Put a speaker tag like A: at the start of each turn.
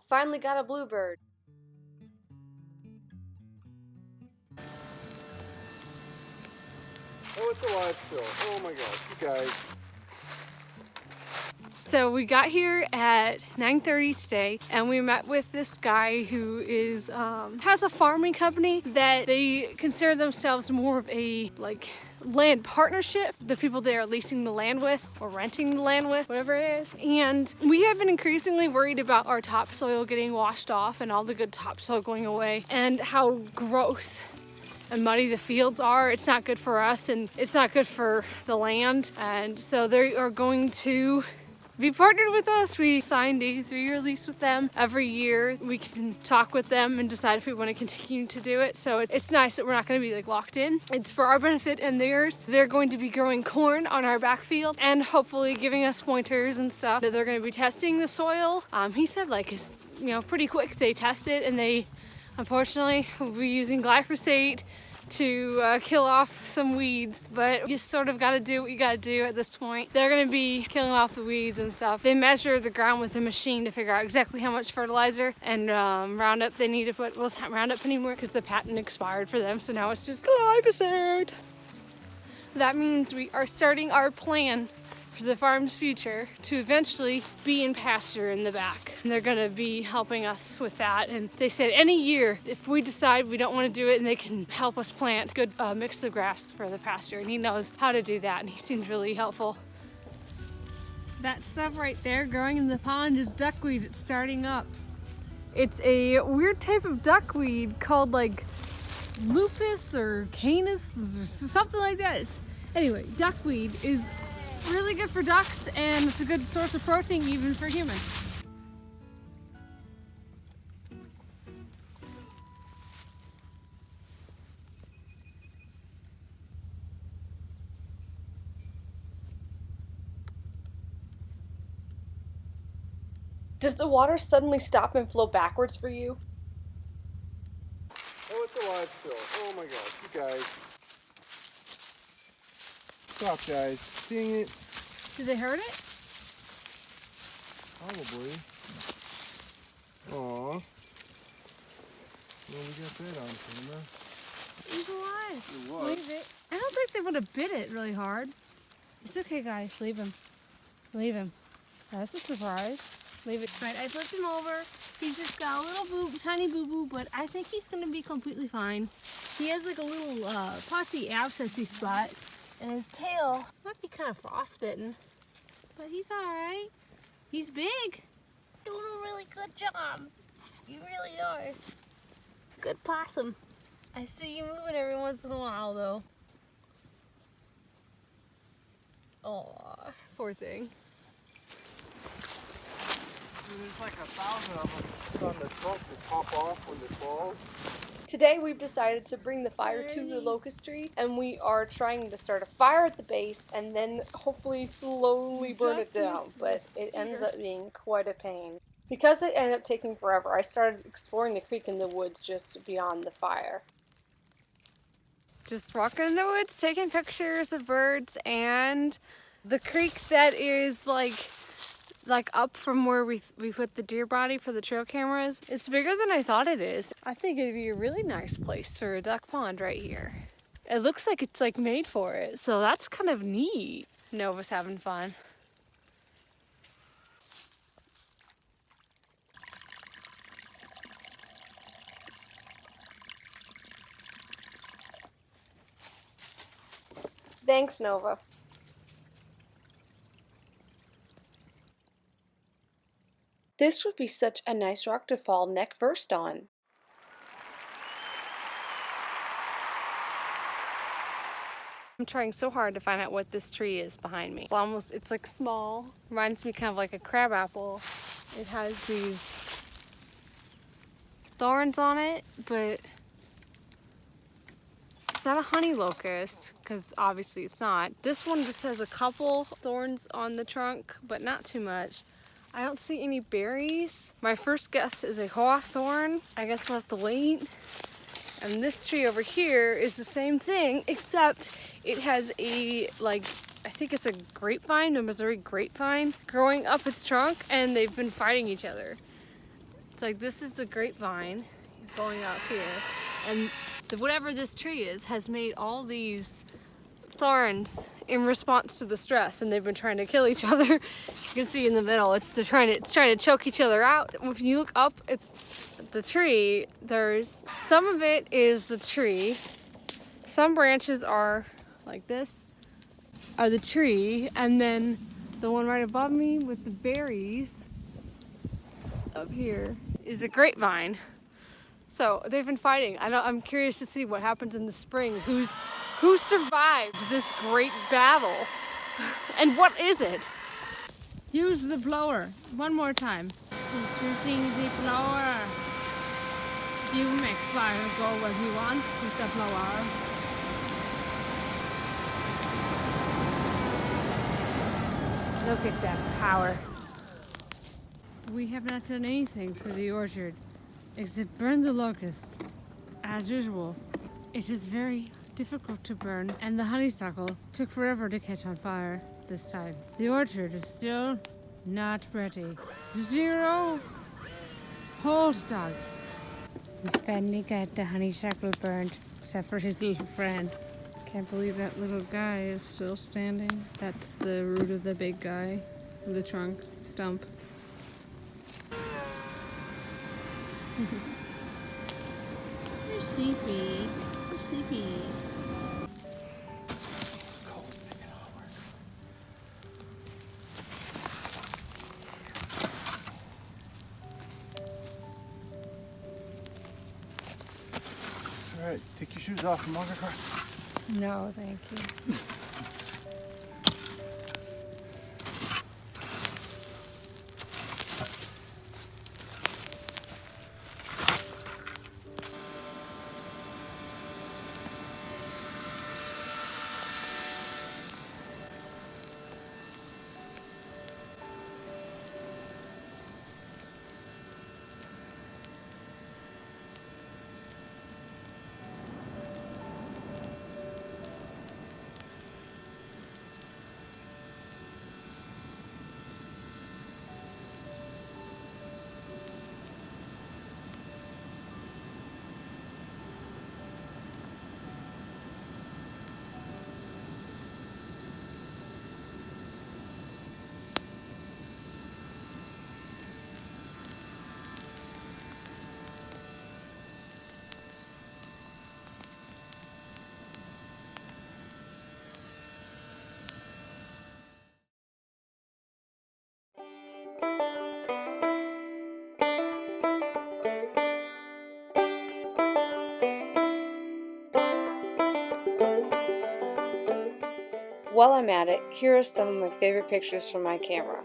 A: Finally got a bluebird.
B: Oh, it's alive still. Oh my gosh, you guys.
A: So we got here at 9:30 today, and we met with this guy who is has a farming company that they consider themselves more of a land partnership. The people they are leasing the land with or renting the land with, whatever it is. And we have been increasingly worried about our topsoil getting washed off and all the good topsoil going away, and how gross and muddy the fields are. It's not good for us, and it's not good for the land. And so they are going to be partnered with us. We signed a 3-year lease with them. Every year we can talk with them and decide if we want to continue to do it. So it's nice that we're not going to be locked in. It's for our benefit and theirs. They're going to be growing corn on our backfield and hopefully giving us pointers and stuff. They're going to be testing the soil. He said it's pretty quick. They test it, and they unfortunately will be using glyphosate to kill off some weeds, but you sort of got to do what you got to do at this point. They're going to be killing off the weeds and stuff. They measure the ground with a machine to figure out exactly how much fertilizer and Roundup they need to put. Well, it's not Roundup anymore because the patent expired for them, so now it's just glyphosate. That means we are starting our plan for the farm's future to eventually be in pasture in the back. And they're gonna be helping us with that. And they said any year, if we decide we don't wanna do it, and they can help us plant good mix of grass for the pasture. And he knows how to do that, and he seems really helpful. That stuff right there growing in the pond is duckweed. It's starting up. It's a weird type of duckweed called lupus or canis or something like that. Anyway, duckweed is really good for ducks, and it's a good source of protein even for humans. Does the water suddenly stop and flow backwards for you?
B: Oh, it's alive still. Oh my gosh, you guys. Stop, guys. Dang it.
A: Did they hurt it?
B: Probably. Aww. Well, we got that on camera.
A: He's alive.
B: It was.
A: Leave it. I don't think they would have bit it really hard. It's okay, guys. Leave him. Leave him. That's a surprise. Leave it. Right, I flipped him over. He's just got a little tiny boo-boo, but I think he's going to be completely fine. He has a little pussy abscessy spot, and his tail might be kind of frostbitten, but he's alright. He's big. Doing a really good job. You really are. Good possum. I see you moving every once in a while, though. Aw, poor thing.
B: There's 1,000 of them on the trunk that pop off when they fall.
A: Today we've decided to bring the fire to the locust tree, and we are trying to start a fire at the base and then hopefully slowly burn it down, but it ends up being quite a pain. Because it ended up taking forever, I started exploring the creek in the woods just beyond the fire. Just walking in the woods, taking pictures of birds, and the creek that is up from where we put the deer body for the trail cameras. It's bigger than I thought it is. I think it'd be a really nice place for a duck pond right here. It looks like it's made for it, so that's kind of neat. Nova's having fun. Thanks, Nova. This would be such a nice rock to fall neck first on. I'm trying so hard to find out what this tree is behind me. It's small. Reminds me kind of like a crabapple. It has these thorns on it, but it's not a honey locust, because obviously it's not. This one just has a couple thorns on the trunk, but not too much. I don't see any berries. My first guess is a hawthorn. I guess we'll have to wait. And this tree over here is the same thing, except it has a, I think it's a grapevine, a Missouri grapevine, growing up its trunk, and they've been fighting each other. It's like this is the grapevine going out here, and whatever this tree is has made all these thorns in response to the stress, and they've been trying to kill each other. You can see in the middle, it's trying to choke each other out. If you look up at the tree, there's some of it is the tree. Some branches are like this, are the tree, and then the one right above me with the berries up here is a grapevine. So they've been fighting. I'm curious to see what happens in the spring. Who survived this great battle? And what is it? Use the blower. One more time. Using the blower. You make fire go where you want with the blower. Look at that power. We have not done anything for the orchard except burn the locust. As usual, it is very difficult to burn, and the honeysuckle took forever to catch on fire this time. The orchard is still not ready. 0 whole stalks. We finally got the honeysuckle burned, except for his little friend. Can't believe that little guy is still standing. That's the root of the big guy, the trunk, stump. You're sleepy. You're sleepy.
B: All right, take your shoes off and walk across.
A: No, thank you. While I'm at it, here are some of my favorite pictures from my camera.